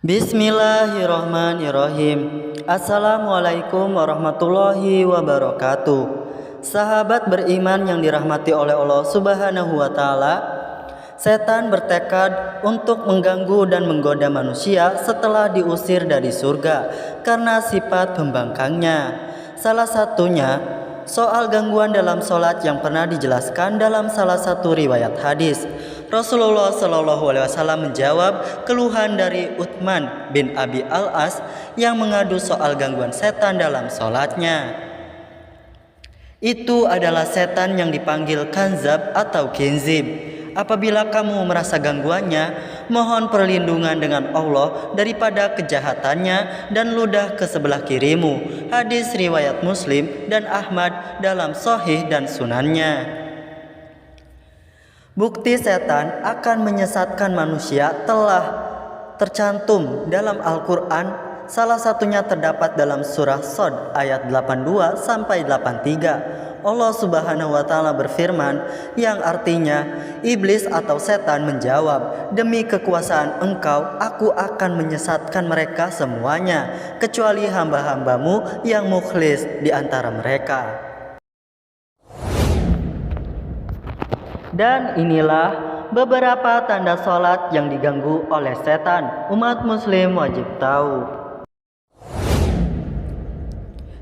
Bismillahirrahmanirrahim. Assalamualaikum warahmatullahi wabarakatuh. Sahabat beriman yang dirahmati oleh Allah Subhanahu wa taala, setan bertekad untuk mengganggu dan menggoda manusia setelah diusir dari surga karena sifat pembangkangnya. Salah satunya soal gangguan dalam sholat yang pernah dijelaskan dalam salah satu riwayat hadis. Rasulullah Shallallahu Alaihi Wasallam menjawab keluhan dari Uthman bin Abi Al-As yang mengadu soal gangguan setan dalam sholatnya. Itu adalah setan yang dipanggil Kanzab atau Kinzib. Apabila kamu merasa gangguannya, mohon perlindungan dengan Allah daripada kejahatannya dan ludah ke sebelah kirimu. Hadis riwayat Muslim dan Ahmad dalam Sahih dan Sunannya. Bukti setan akan menyesatkan manusia telah tercantum dalam Al-Quran. Salah satunya terdapat dalam surah Shad ayat 82 sampai 83. Allah Subhanahu wa taala berfirman yang artinya, iblis atau setan menjawab, "Demi kekuasaan Engkau, aku akan menyesatkan mereka semuanya, kecuali hamba-hambamu yang mukhlis di antara mereka." Dan inilah beberapa tanda sholat yang diganggu oleh setan. Umat muslim wajib tahu.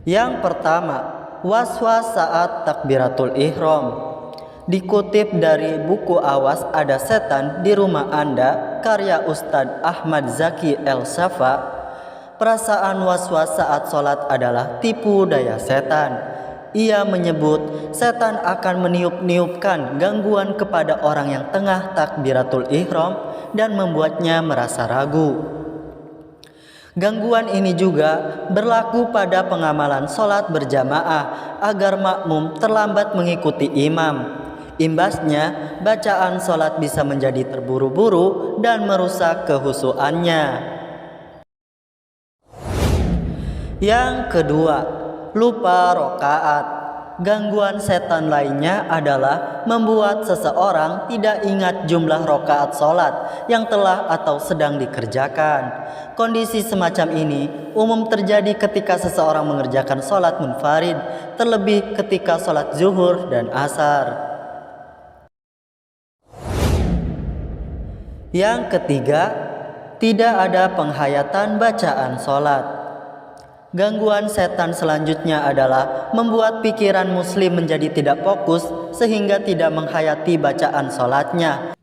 Yang pertama, waswas saat takbiratul ihram. Dikutip dari buku Awas Ada Setan di Rumah Anda, karya Ustadz Ahmad Zaki El-Safa, perasaan waswas saat sholat adalah tipu daya setan. Ia menyebut setan akan meniup-niupkan gangguan kepada orang yang tengah takbiratul ihram dan membuatnya merasa ragu. Gangguan ini juga berlaku pada pengamalan sholat berjamaah agar makmum terlambat mengikuti imam. Imbasnya, bacaan sholat bisa menjadi terburu-buru dan merusak kehusuannya. Yang kedua, lupa rokaat. Gangguan setan lainnya adalah membuat seseorang tidak ingat jumlah rokaat sholat yang telah atau sedang dikerjakan. Kondisi semacam ini umum terjadi ketika seseorang mengerjakan sholat munfarid, terlebih ketika sholat zuhur dan asar. Yang ketiga, tidak ada penghayatan bacaan sholat. Gangguan setan selanjutnya adalah membuat pikiran muslim menjadi tidak fokus sehingga tidak menghayati bacaan sholatnya.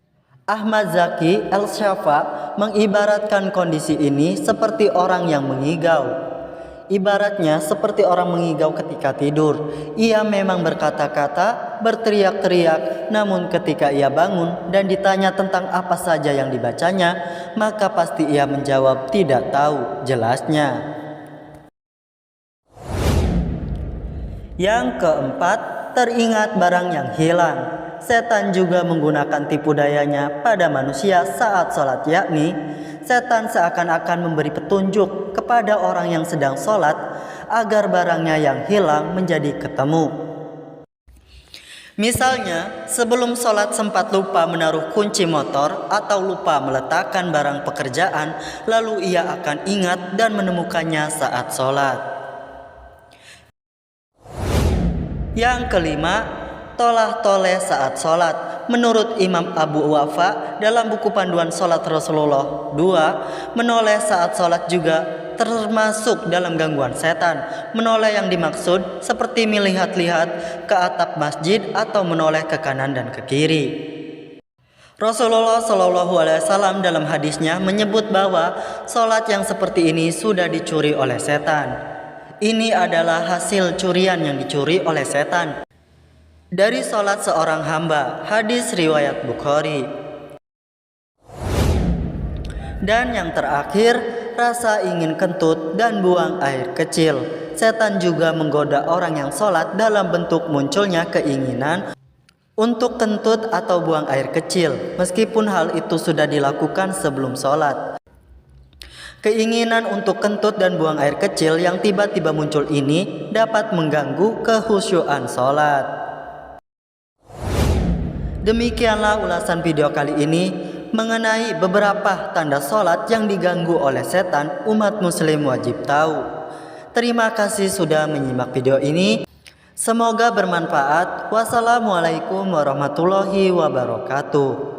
Ahmad Zaki El-Shafa mengibaratkan kondisi ini seperti orang yang mengigau. Ibaratnya seperti orang mengigau ketika tidur. Ia memang berkata-kata, berteriak-teriak, namun ketika ia bangun dan ditanya tentang apa saja yang dibacanya, maka pasti ia menjawab tidak tahu jelasnya. Yang keempat, teringat barang yang hilang. Setan juga menggunakan tipu dayanya pada manusia saat sholat, yakni setan seakan-akan memberi petunjuk kepada orang yang sedang sholat agar barangnya yang hilang menjadi ketemu. Misalnya, sebelum sholat sempat lupa menaruh kunci motor atau lupa meletakkan barang pekerjaan, lalu ia akan ingat dan menemukannya saat sholat. Yang kelima, tolah-toleh saat sholat. Menurut Imam Abu Wafa dalam buku panduan sholat Rasulullah 2, menoleh saat sholat juga termasuk dalam gangguan setan. Menoleh yang dimaksud seperti melihat-lihat ke atap masjid atau menoleh ke kanan dan ke kiri. Rasulullah Shallallahu Alaihi Wasallam dalam hadisnya menyebut bahwa sholat yang seperti ini sudah dicuri oleh setan. Ini adalah hasil curian yang dicuri oleh setan dari sholat seorang hamba. Hadis riwayat Bukhari. Dan yang terakhir, rasa ingin kentut dan buang air kecil. Setan juga menggoda orang yang sholat dalam bentuk munculnya keinginan untuk kentut atau buang air kecil, meskipun hal itu sudah dilakukan sebelum sholat. Keinginan untuk kentut dan buang air kecil yang tiba-tiba muncul ini dapat mengganggu kehusyuan sholat. Demikianlah ulasan video kali ini. mengenai beberapa tanda sholat yang diganggu oleh setan. Umat muslim wajib tahu. Terima kasih sudah menyimak video ini. Semoga bermanfaat. Wassalamualaikum warahmatullahi wabarakatuh.